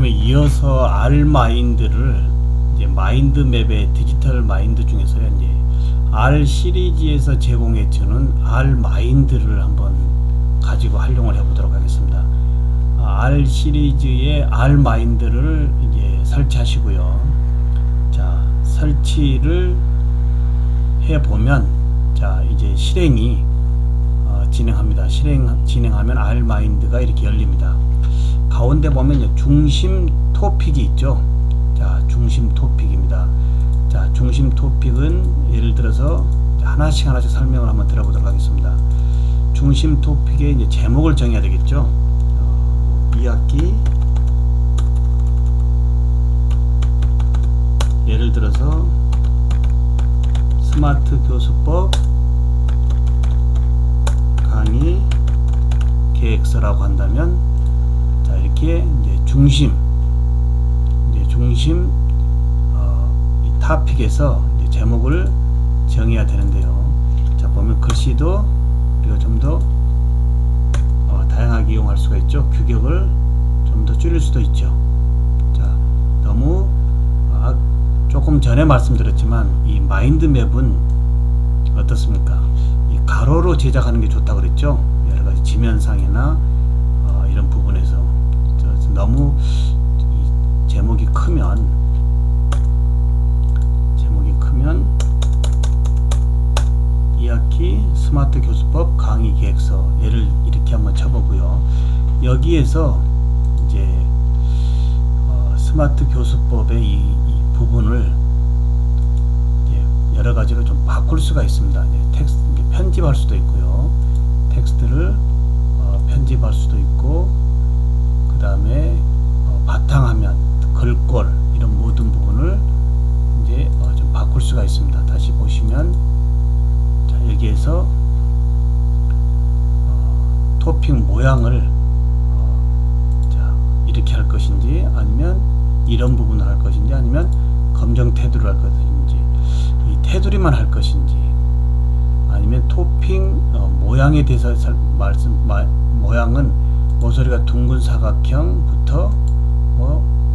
그러면 이어서 R 마인드를 이제 마인드맵의 디지털 마인드 중에서 이제 R 시리즈에서 제공해주는 R 마인드를 한번 가지고 활용을 해보도록 하겠습니다. R 시리즈의 R 마인드를 이제 설치하시고요. 자, 설치를 해보면 자, 이제 실행이 진행합니다. 진행하면 R 마인드가 이렇게 열립니다. 가운데 보면 중심 토픽이 있죠. 자, 중심 토픽입니다. 자, 중심 토픽은 예를 들어서 하나씩 설명을 한번 들어보도록 하겠습니다. 중심 토픽의 이제 제목을 정해야 되겠죠. 2학기 예를 들어서 스마트 교수법 강의 계획서라고 한다면, 자, 이렇게 이제 중심 이 토픽에서 이제 제목을 정해야 되는데요. 자, 보면 글씨도 우리가 좀 더 다양하게 이용할 수가 있죠. 규격을 좀 더 줄일 수도 있죠. 자, 너무 조금 전에 말씀드렸지만 이 마인드맵은 어떻습니까? 이 가로로 제작하는 게 좋다고 그랬죠. 여러가지 지면상이나 이런 부분에서 너무 이 제목이 크면 2학기 스마트 교수법 강의 계획서 예를 이렇게 한번 쳐보고요. 여기에서 이제 스마트 교수법의 이 부분을 이제 여러 가지로 좀 바꿀 수가 있습니다. 이제 텍스트 이제 편집할 수도 있고요. 텍스트를 편집할 수도 있고, 그 다음에 바탕화면, 글꼴 이런 모든 부분을 이제 좀 바꿀 수가 있습니다. 다시 보시면 자, 여기에서 토픽 모양을 자, 이렇게 할 것인지, 아니면 이런 부분을 할 것인지, 아니면 검정 테두리를 할 것인지, 이 테두리만 할 것인지, 아니면 토픽 모양에 대해서 모양은 모서리가 둥근 사각형부터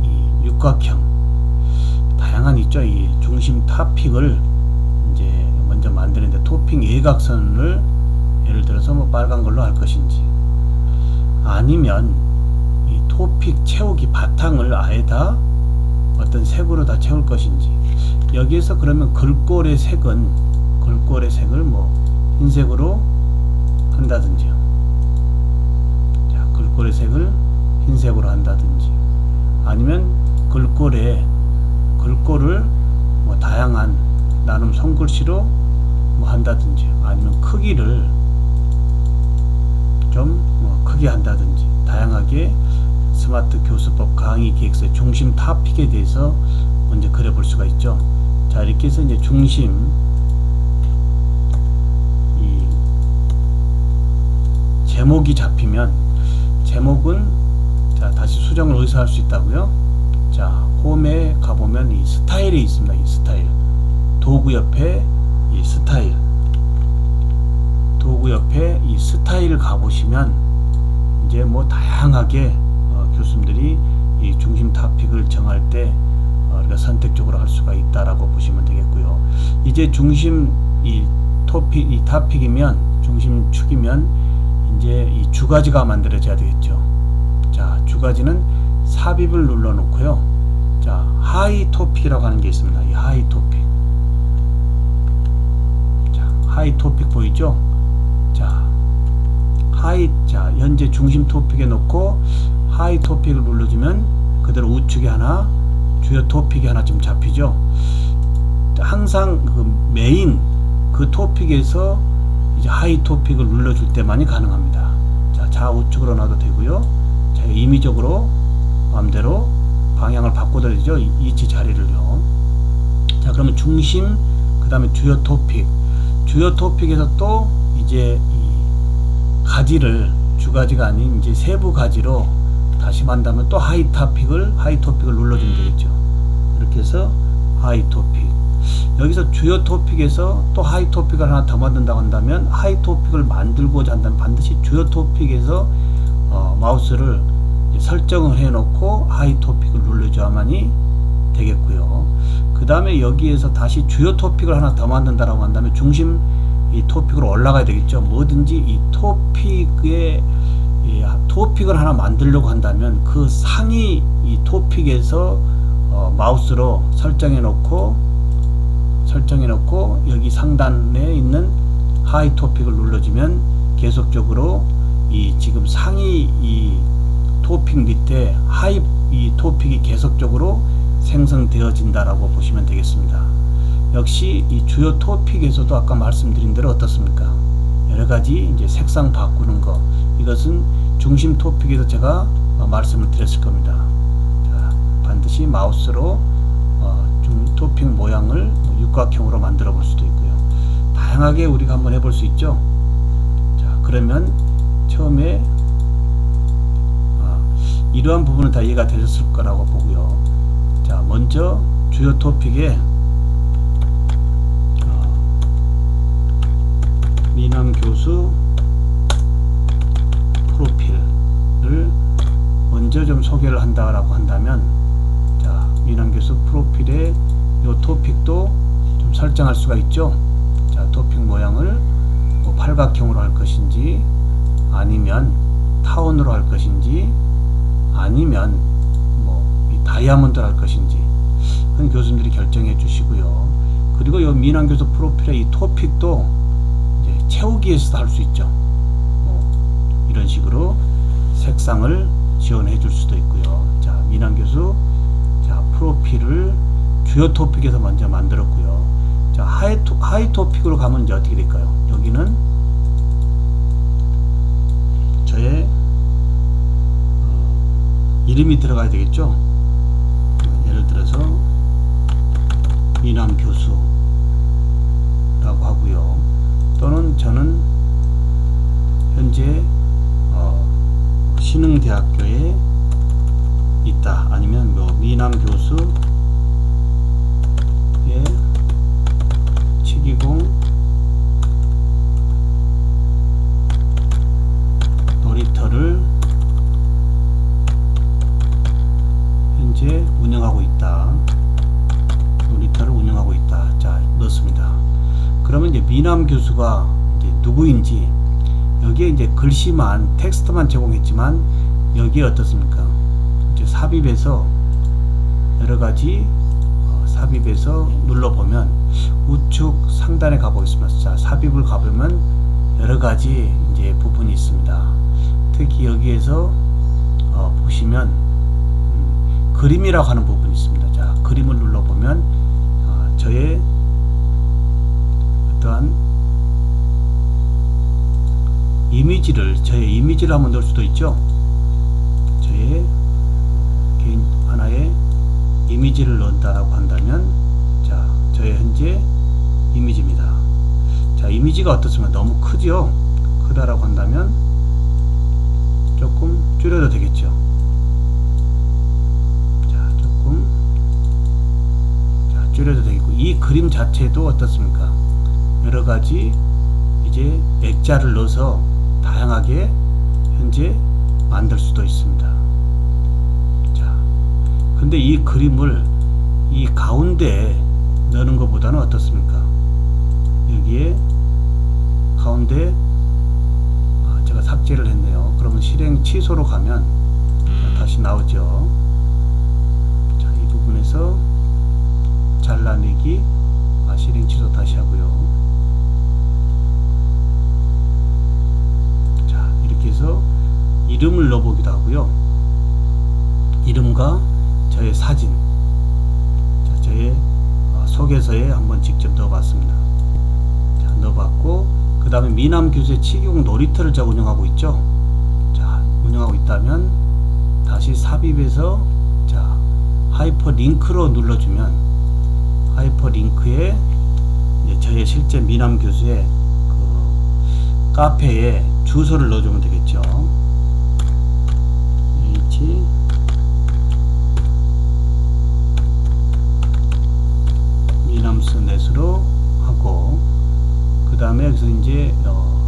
이 육각형 다양한 있죠. 이 중심 토픽을 이제 먼저 만드는데 토픽 예각선을 예를 들어서 빨간 걸로 할 것인지, 아니면 이 토픽 채우기 바탕을 아예 다 어떤 색으로 다 채울 것인지, 여기에서 그러면 글꼴의 색을 흰색으로 한다든지요. 자, 글꼴의 색을 흰색으로 한다든지, 아니면 글꼴을 다양한 나눔 손글씨로 한다든지, 아니면 크기를 좀 크게 한다든지, 다양하게 스마트 교수법 강의 계획서의 중심 토픽에 대해서 먼저 그려볼 수가 있죠. 자, 이렇게 해서 이제 중심 이 제목이 잡히면, 제목은 자, 다시 수정을 어디서 할 수 있다고요? 자, 홈에 가보면 이 스타일이 있습니다. 이 스타일 도구 옆에 이 스타일을 가보시면 이제 다양하게 교수님들이 이 중심 토픽을 정할 때 우리가 선택적으로 할 수가 있다라고 보시면 되겠고요. 이제 중심 이 토픽이면 중심축이면 이제 이 주가지가 만들어져야 되겠죠. 자, 주가지는 삽입을 눌러 놓고요. 자, 하이 토픽이라고 하는 게 있습니다. 이 하이 토픽. 자, 하이 토픽 보이죠? 자, 자, 현재 중심 토픽에 놓고 하이 토픽을 눌러주면 그대로 우측에 하나, 주요 토픽이 하나 좀 잡히죠. 항상 그 메인 그 토픽에서 이제 하이 토픽을 눌러줄 때만이 가능합니다. 자, 좌우측으로 놔도 되고요. 자, 임의적으로 마음대로 방향을 바꿔도 되죠. 이치 자리를요. 자, 그러면 중심, 그 다음에 주요 토픽에서 또 이제 이 가지를 주가지가 아닌 이제 세부 가지로 다시 만다면 또 하이 토픽을 눌러주면 되겠죠. 이렇게 해서 하이 토픽. 여기서 주요 토픽에서 또 하이 토픽을 하나 더 만든다고 한다면, 하이 토픽을 만들고자 한다면 반드시 주요 토픽에서 마우스를 설정을 해 놓고 하이 토픽을 눌러줘야만이 되겠고요. 그 다음에 여기에서 다시 주요 토픽을 하나 더 만든다라고 한다면 중심 이 토픽으로 올라가야 되겠죠. 뭐든지 이 토픽을 하나 만들려고 한다면 그 상위 이 토픽에서 마우스로 설정해 놓고 여기 상단에 있는 하이 토픽을 눌러주면 계속적으로 이 지금 상위 이 토픽 밑에 하이 이 토픽이 계속적으로 생성되어진다라고 보시면 되겠습니다. 역시 이 주요 토픽에서도 아까 말씀드린 대로 어떻습니까? 여러 가지 이제 색상 바꾸는 거, 이것은 중심 토픽에서 제가 말씀을 드렸을 겁니다. 자, 반드시 마우스로 토픽 모양을 육각형으로 만들어 볼 수도 있고요. 다양하게 우리가 한번 해볼 수 있죠. 자, 그러면 처음에 이러한 부분은 다 이해가 되셨을 거라고 보고요. 자, 먼저 주요 토픽에 미남 교수 프로필을 먼저 좀 소개를 한다라고 한다면, 자, 미남 교수 프로필에 요 토픽도 좀 설정할 수가 있죠. 자, 토픽 모양을 뭐 팔각형으로 할 것인지, 아니면 타원으로 할 것인지, 아니면 뭐 이 다이아몬드로 할 것인지, 그건 교수님들이 결정해 주시고요. 그리고 요 미남 교수 프로필의 이 토픽도 이제 채우기에서도 할 수 있죠. 뭐 이런 식으로 색상을 지원해 줄 수도 있고요. 자, 미남 교수 자 프로필을 주요 토픽에서 먼저 만들었고요. 자, 하이 토픽으로 가면 이제 어떻게 될까요? 여기는 저의 이름이 들어가야 되겠죠. 예를 들어서 미남 교수라고 하고요. 또는 저는 현재 신흥대학교에 있다. 아니면 뭐 미남 교수의 치기공 놀이터를 현재 운영하고 있다. 놀이터를 운영하고 있다. 자, 넣습니다. 그러면 이제 미남 교수가 이제 누구인지, 여기에 이제 글씨만, 텍스트만 제공했지만 여기에 어떻습니까? 이제 삽입해서 여러 가지 삽입해서 눌러보면 우측 상단에 가보겠습니다. 자, 삽입을 가보면 여러 가지 이제 부분이 있습니다. 특히 여기에서 보시면 그림이라고 하는 부분이 있습니다. 자, 그림을 눌러보면 저의 어떠한 저의 이미지를 한번 넣을 수도 있죠. 저의 개인 하나의 이미지를 넣는다라고 한다면, 자, 저의 현재 이미지입니다. 자, 이미지가 어떻습니까? 너무 크죠? 크다라고 한다면 조금 줄여도 되겠죠. 자, 조금 줄여도 되겠고, 이 그림 자체도 어떻습니까? 여러 가지 이제 액자를 넣어서 다양하게 현재 만들 수도 있습니다. 자, 근데 이 그림을 이 가운데 넣는 것보다는 어떻습니까? 여기에 가운데 제가 삭제를 했네요. 그러면 실행 취소로 가면 다시 나오죠. 자, 이 부분에서 잘라내기, 실행 취소 다시 하고요. 자, 이렇게 해서 이름을 넣어보기도 하고요. 이름과 저의 사진, 자, 저의 소개서에 한번 직접 넣어봤습니다. 자, 넣어봤고, 그 다음에 미남 교수의 치기공 놀이터를 제가 운영하고 있죠. 자, 운영하고 있다면 다시 삽입해서, 자, 하이퍼링크로 눌러주면 하이퍼링크에 저의 실제 미남 교수의 그 카페에 주소를 넣어주면 되겠죠. H 미남스넷으로 하고, 그 다음에 여기서 이제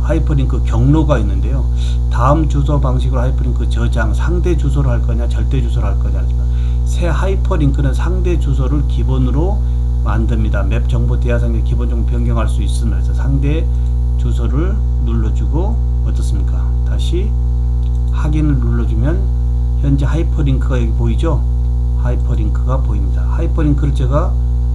하이퍼 하이퍼링크 경로가 있는데요. 다음 주소 방식으로 하이퍼링크 저장, 상대 주소로 할 거냐 절대 주소로 할 거냐. 새 하이퍼링크는 상대 주소를 기본으로 만듭니다. 맵 정보 대화상에 기본 정보 변경할 수 있으면 그래서 상대 주소를 눌러주고 어떻습니까? 다시 확인을 눌러주면 현재 하이퍼링크가 여기 보이죠? 하이퍼링크가 보입니다. 하이퍼링크를 제가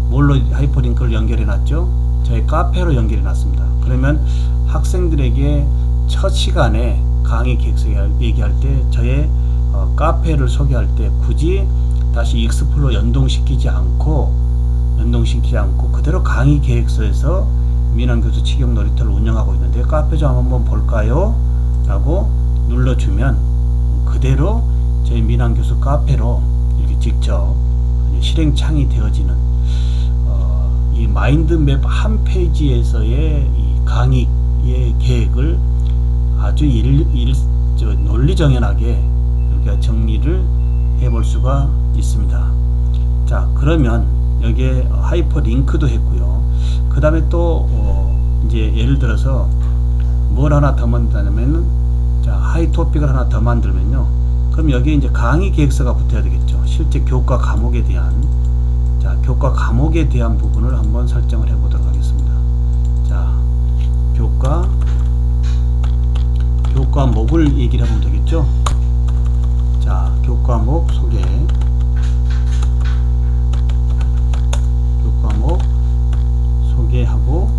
뭘로 하이퍼링크를 연결해 놨죠? 저의 카페로 연결해 놨습니다. 그러면 학생들에게 첫 시간에 강의 계획서 얘기할 때 저의 카페를 소개할 때 굳이 다시 익스플로 연동시키지 않고 그대로 강의 계획서에서 민환교수 직영 놀이터를 운영하고 있는데 카페 좀 한번 볼까요? 라고 눌러주면 그대로 저희 민환교수 카페로 이렇게 직접 실행창이 되어지는 이 마인드맵 한 페이지에서의 이 강의의 계획을 아주 논리정연하게 우리가 정리를 해볼 수가 있습니다. 자, 그러면 여기에 하이퍼링크도 했고요. 그 다음에 또 이제 예를 들어서 뭘 하나 더 만들냐면은 자, 하이토픽을 하나 더 만들면요. 그럼 여기에 이제 강의 계획서가 붙어야 되겠죠. 실제 교과 과목에 대한 교과 과목에 대한 부분을 한번 설정을 해보도록 하겠습니다. 자, 교과목을 얘기를 해보면 되겠죠. 자, 교과목 소개, 교과목 소개하고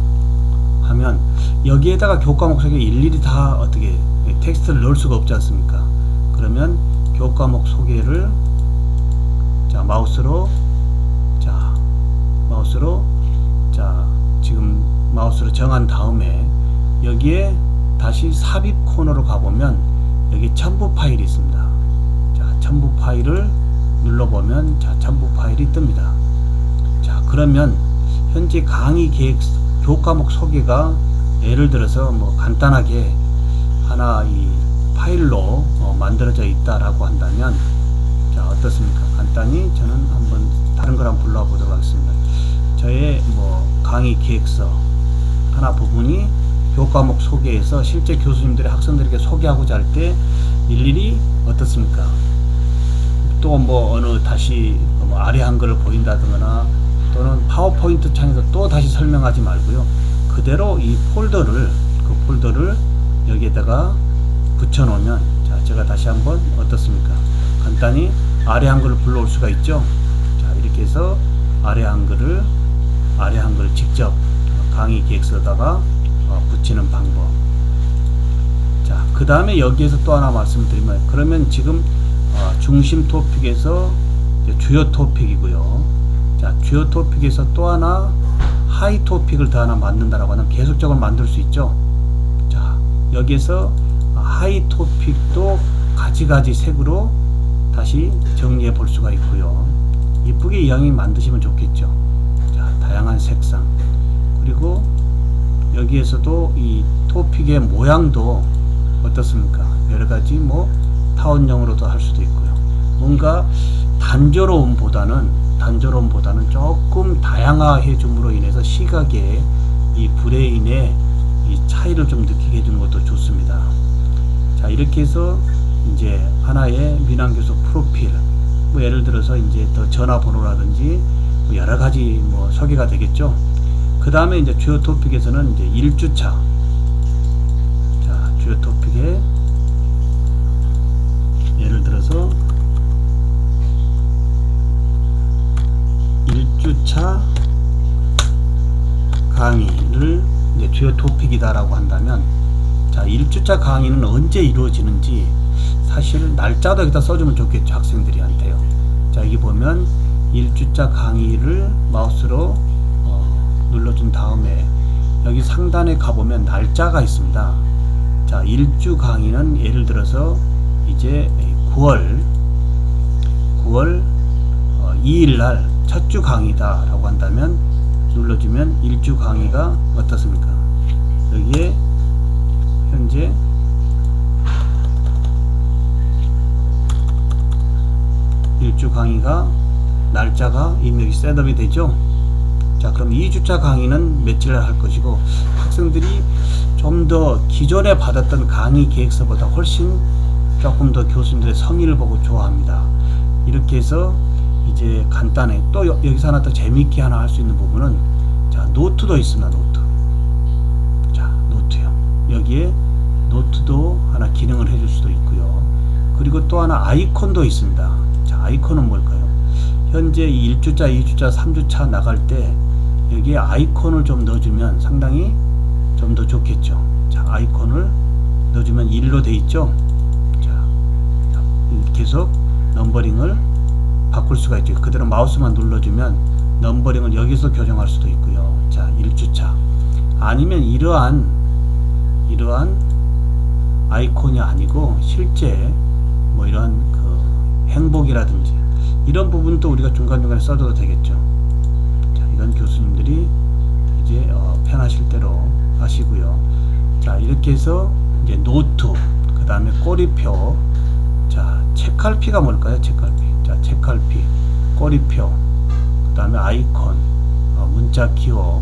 하면 여기에다가 교과목 소개 일일이 다 어떻게 텍스트를 넣을 수가 없지 않습니까? 그러면 교과목 소개를 자, 마우스로 지금 마우스로 정한 다음에 여기에 다시 삽입 코너로 가보면 여기 첨부 파일이 있습니다. 자, 첨부 파일을 눌러보면 자, 첨부 파일이 뜹니다. 자, 그러면 현재 강의 계획 교과목 소개가 예를 들어서 뭐 간단하게 하나 이 파일로 만들어져 있다라고 한다면 자, 어떻습니까? 간단히 저는 한번 다른 걸 한번 불러와 보도록 하겠습니다. 저의 뭐 강의 계획서 하나 부분이 교과목 소개에서 실제 교수님들이 학생들에게 소개하고자 할 때 일일이 어떻습니까? 또 뭐 어느 다시 뭐 아래 한글을 보인다거나 또는 파워포인트 창에서 또 다시 설명하지 말고요. 그대로 이 폴더를 여기에다가 붙여 놓으면 자, 제가 다시 한번 어떻습니까? 간단히 아래 한글을 불러올 수가 있죠. 자, 이렇게 해서 아래 한글을 직접 강의 계획서에다가 붙이는 방법. 자, 그 다음에 여기에서 또 하나 말씀드리면 그러면 지금 중심 토픽에서 주요 토픽이고요. 자, 주요 토픽에서 또 하나 하이 토픽을 더 하나 만든다라고 하면 계속적으로 만들 수 있죠. 자, 여기에서 하이 토픽도 가지가지 색으로 다시 정리해 볼 수가 있고요. 이쁘게 이왕이 만드시면 좋겠죠. 자, 다양한 색상. 그리고 여기에서도 이 토픽의 모양도 어떻습니까? 여러가지 뭐 타원형으로도 할 수도 있고요. 뭔가 단조로움보다는 조금 다양화해 줌으로 인해서 시각의 이 브레인의 이 차이를 좀 느끼게 해주는 것도 좋습니다. 자, 이렇게 해서 이제 하나의 민환교수 프로필, 뭐 예를 들어서 이제 더 전화번호라든지 뭐 여러 가지 뭐 소개가 되겠죠. 그 다음에 이제 주요 토픽에서는 이제 1주차. 자, 주요 토픽에 예를 들어서 1주차 강의를 이제 주요 토픽이다라고 한다면 자, 1주차 강의는 언제 이루어지는지 사실 날짜도 여기다 써주면 좋겠죠. 학생들이한테요. 자, 여기 보면 1주차 강의를 마우스로 눌러준 다음에 여기 상단에 가보면 날짜가 있습니다. 자, 1주 강의는 예를 들어서 이제 9월 2일날 첫 주 강의다 라고 한다면 눌러주면 1주 강의가 어떻습니까? 여기에 현재 일주 강의가 날짜가 입력이 셋업이 되죠. 자, 그럼 2주차 강의는 며칠날 할 것이고, 학생들이 좀 더 기존에 받았던 강의 계획서보다 훨씬 조금 더 교수님들의 성의를 보고 좋아합니다. 이렇게 해서 이제 간단해. 또 여기서 하나 더 재미있게 하나 할 수 있는 부분은, 자, 노트도 있습니다. 노트. 자, 노트요. 여기에 노트도 하나 기능을 해줄 수도 있고요. 그리고 또 하나 아이콘도 있습니다. 자, 아이콘은 뭘까요? 현재 1주차, 2주차, 3주차 나갈 때 여기에 아이콘을 좀 넣어주면 상당히 좀 더 좋겠죠. 자, 아이콘을 넣어주면 1로 돼 있죠. 자, 계속 넘버링을 바꿀 수가 있죠. 그대로 마우스만 눌러주면 넘버링을 여기서 교정할 수도 있고요. 자, 1주차. 아니면 이러한 아이콘이 아니고 실제 뭐 이런 그 행복이라든지 이런 부분도 우리가 중간중간에 써줘도 되겠죠. 자, 이건 교수님들이 이제 편하실 대로 하시고요. 자, 이렇게 해서 이제 노트, 그 다음에 꼬리표, 자, 책갈피가 뭘까요? 책갈피. 자, 책갈피, 꼬리표, 그 다음에 아이콘, 문자 기호,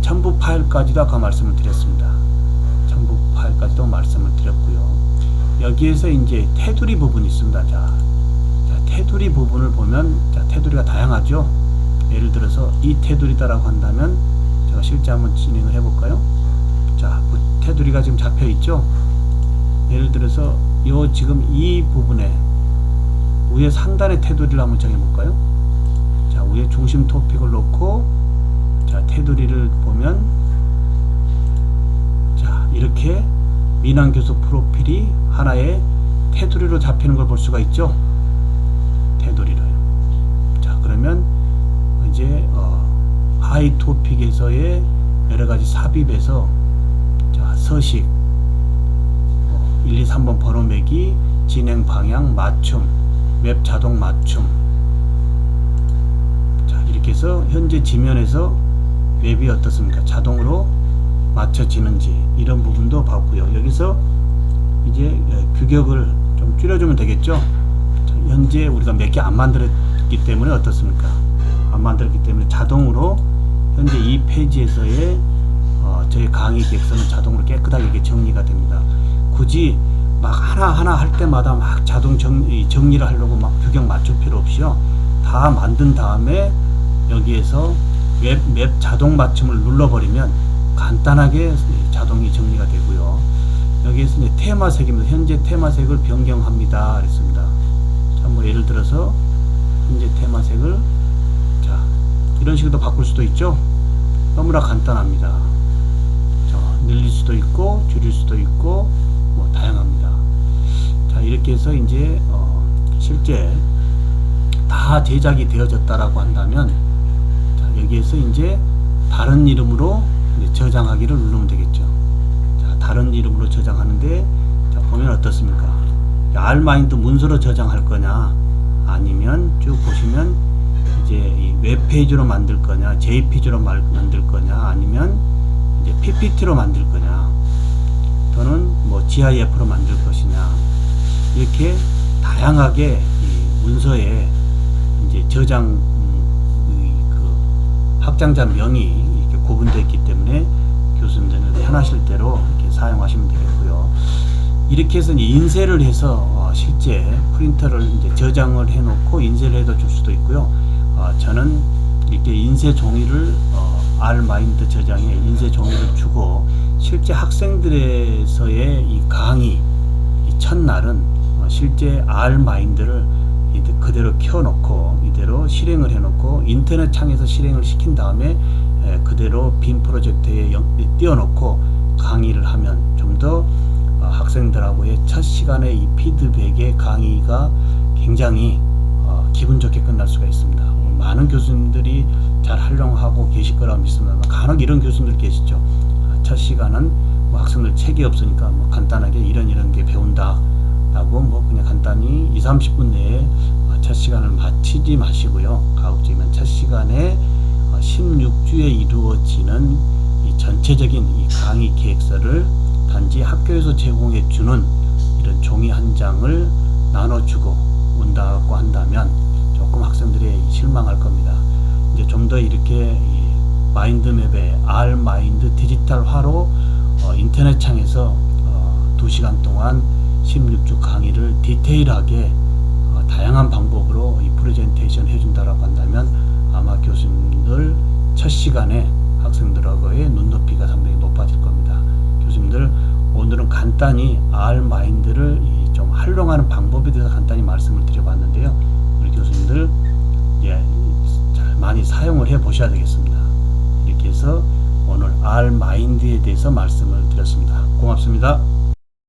첨부 파일까지도 아까 말씀을 드렸습니다. 첨부 파일까지도 말씀을 드렸고요. 여기에서 이제 테두리 부분이 있습니다. 자, 테두리 부분을 보면, 자, 테두리가 다양하죠. 예를 들어서 이 테두리다라고 한다면 제가 실제 한번 진행을 해볼까요? 자, 그 테두리가 지금 잡혀 있죠. 예를 들어서 요 지금 이 부분에 위에 상단의 테두리를 한번 정해볼까요? 자, 위에 중심 토픽을 놓고, 자, 테두리를 보면, 자, 이렇게 민환 교수 프로필이 하나의 테두리로 잡히는 걸 볼 수가 있죠. 테두리를. 자, 그러면 이제 하이 토픽에서의 여러가지 삽입에서, 자, 서식 1, 2, 3번 번호 매기, 진행 방향, 맞춤, 웹 자동 맞춤. 자, 이렇게 해서 현재 지면에서 웹이 어떻습니까? 자동으로 맞춰지는지 이런 부분도 봤고요. 여기서 이제 규격을 좀 줄여주면 되겠죠. 자, 현재 우리가 몇 개 안 만들었기 때문에 어떻습니까? 안 만들었기 때문에 자동으로 현재 이 페이지에서의 저희 강의 계획서는 자동으로 깨끗하게 이게 정리가 됩니다. 굳이 막 하나하나 할 때마다 막 자동 정리를 하려고 막 규격 맞출 필요 없이요. 다 만든 다음에 여기에서 웹 자동 맞춤을 눌러버리면 간단하게 자동이 정리가 되고요. 여기에서 이제 테마색입니다. 현재 테마색을 변경합니다. 그랬습니다. 자, 뭐 예를 들어서 현재 테마색을, 자, 이런 식으로 바꿀 수도 있죠. 너무나 간단합니다. 자, 늘릴 수도 있고 줄일 수도 있고 뭐 다양합니다. 자, 이렇게 해서 이제 실제 다 제작이 되어졌다라고 한다면, 자, 여기에서 이제 다른 이름으로 이제 저장하기를 누르면 되겠죠. 자, 다른 이름으로 저장하는데, 자, 보면 어떻습니까? R마인드 문서로 저장할 거냐, 아니면 쭉 보시면 이제 이 웹페이지로 만들 거냐, JPG로 만들 거냐, 아니면 이제 PPT로 만들 거냐, 또는 뭐 GIF로 만들 것이냐, 이렇게 다양하게 이 문서에 이제 저장 그 확장자 명이 이렇게 구분되어 있기 때문에 교수님들은 편하실 대로 이렇게 사용하시면 되겠고요. 이렇게 해서 이제 인쇄를 해서 실제 프린터를 이제 저장을 해놓고 인쇄를 해도 줄 수도 있고요. 저는 이렇게 인쇄 종이를 R마인드 저장에 인쇄 종이를 주고 실제 학생들에서의 이 강의 이 첫날은 실제 R마인드를 그대로 켜놓고 이대로 실행을 해놓고 인터넷 창에서 실행을 시킨 다음에 그대로 빔 프로젝트에 띄워놓고 강의를 하면 좀 더 학생들하고의 첫 시간에 이 피드백의 강의가 굉장히 기분 좋게 끝날 수가 있습니다. 많은 교수님들이 잘 활용하고 계실 거라고 믿습니다. 간혹 이런 교수님들 계시죠. 첫 시간은 뭐 학생들 책이 없으니까 뭐 간단하게 이런 게 배운다 라고 뭐 그냥 간단히 2, 30분 내에 첫 시간을 마치지 마시고요. 가급적이면 첫 시간에 16주에 이루어지는 이 전체적인 이 강의 계획서를 단지 학교에서 제공해 주는 이런 종이 한 장을 나눠주고 온다고 한다면 조금 학생들이 실망할 겁니다. 이제 좀 더 이렇게 마인드맵의 R마인드 디지털화로 인터넷 창에서 2시간 동안 16주 강의를 디테일하게 다양한 방법으로 이 프레젠테이션 해준다라고 한다면 아마 교수님들 첫 시간에 학생들하고의 눈높이가 상당히 높아질 겁니다. 교수님들 오늘은 간단히 R마인드를 좀 활용하는 방법에 대해서 간단히 말씀을 드려봤는데요. 우리 교수님들 잘 많이 사용을 해 보셔야 되겠습니다. 이렇게 해서 오늘 R마인드에 대해서 말씀을 드렸습니다. 고맙습니다.